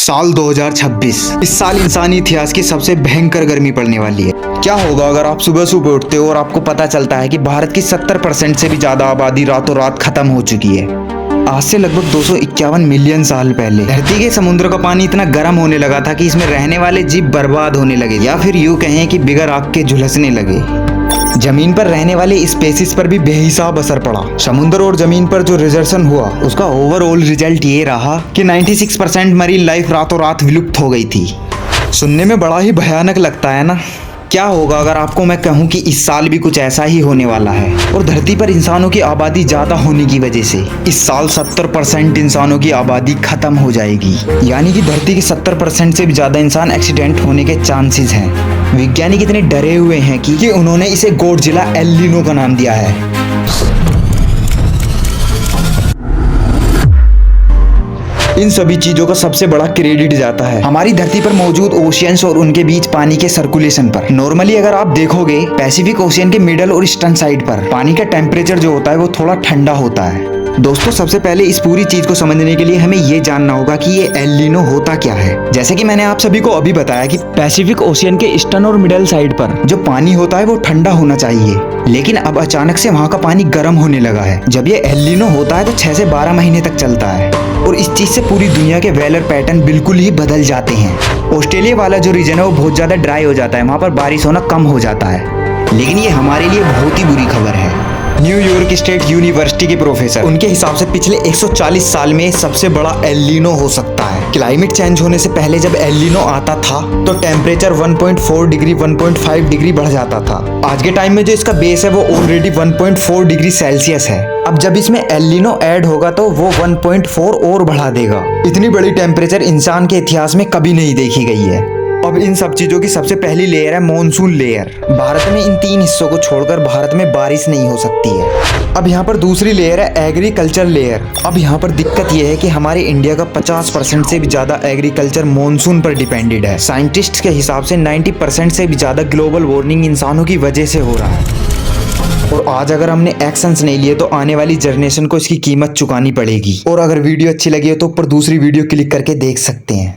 साल 2026 इस साल इंसानी इतिहास की सबसे भयंकर गर्मी पड़ने वाली है। क्या होगा अगर आप सुबह सुबह उठते हो और आपको पता चलता है कि भारत की 70% से भी ज्यादा आबादी रातों रात खत्म हो चुकी है। आज से लगभग 251 मिलियन साल पहले धरती के समुद्र का पानी इतना गर्म होने लगा था कि इसमें रहने वाले जीव बर्बाद होने लगे, या फिर यूं कहें कि बिगर आग के झुलसने लगे। जमीन पर रहने वाले स्पेसीज पर भी बेहिसाब असर पड़ा। समुद्र और जमीन पर जो रिजर्वेशन हुआ उसका ओवरऑल रिजल्ट ये रहा कि 96% मरीन लाइफ रातों रात विलुप्त हो गई थी। सुनने में बड़ा ही भयानक लगता है ना। क्या होगा अगर आपको मैं कहूं कि इस साल भी कुछ ऐसा ही होने वाला है और धरती पर इंसानों की आबादी ज्यादा होने की वजह से इस साल 70% इंसानों की आबादी खत्म हो जाएगी। यानी कि धरती के 70% से भी ज्यादा इंसान एक्सीडेंट होने के चांसेस हैं। वैज्ञानिक इतने डरे हुए हैं कि उन्होंने इसे गॉडजिला एल नीनो का नाम दिया है। इन सभी चीजों का सबसे बड़ा क्रेडिट जाता है हमारी धरती पर मौजूद ओशियंस और उनके बीच पानी के सर्कुलेशन पर। नॉर्मली अगर आप देखोगे पैसिफिक ओशियन के मिडल और ईस्टर्न साइड पर पानी का टेम्परेचर जो होता है वो थोड़ा ठंडा होता है। दोस्तों सबसे पहले इस पूरी चीज को समझने के लिए हमें ये जानना होगा कि ये एल नीनो होता क्या है। जैसे कि मैंने आप सभी को अभी बताया कि पैसिफिक ओशियन के ईस्टर्न और मिडल साइड पर जो पानी होता है वो ठंडा होना चाहिए, लेकिन अब अचानक से वहाँ का पानी गर्म होने लगा है। जब ये एल नीनो होता है तो 6 से 12 महीने तक चलता है और इस चीज से पूरी दुनिया के वेदर पैटर्न बिल्कुल ही बदल जाते हैं। ऑस्ट्रेलिया वाला जो रीजन है वो बहुत ज्यादा ड्राई हो जाता है, वहाँ पर बारिश होना कम हो जाता है। लेकिन ये हमारे लिए बहुत ही बुरी खबर है। न्यूयॉर्क स्टेट यूनिवर्सिटी के प्रोफेसर उनके हिसाब से पिछले 140 साल में सबसे बड़ा एल नीनो हो सकता है। क्लाइमेट चेंज होने से पहले जब एल नीनो आता था तो टेम्परेचर 1.4 डिग्री 1.5 डिग्री बढ़ जाता था। आज के टाइम में जो इसका बेस है वो ऑलरेडी 1.4 डिग्री सेल्सियस है। अब जब इसमें एल नीनो ऐड होगा तो वो 1.4 और बढ़ा देगा। इतनी बड़ी टेम्परेचर इंसान के इतिहास में कभी नहीं देखी गई है। अब इन सब चीजों की सबसे पहली लेयर है मॉनसून लेयर। भारत में इन 3 हिस्सों को छोड़कर भारत में बारिश नहीं हो सकती है। अब यहाँ पर दूसरी लेयर है एग्रीकल्चर लेयर। अब यहाँ पर दिक्कत यह है कि हमारे इंडिया का 50% से भी ज्यादा एग्रीकल्चर मॉनसून पर डिपेंडेड है। साइंटिस्ट के हिसाब से 90% से भी ज्यादा ग्लोबल वार्मिंग इंसानों की वजह से हो रहा है और आज अगर हमने एक्शंस नहीं लिए तो आने वाली जनरेशन को इसकी कीमत चुकानी पड़ेगी। और अगर वीडियो अच्छी लगी हो तो ऊपर दूसरी वीडियो क्लिक करके देख सकते हैं।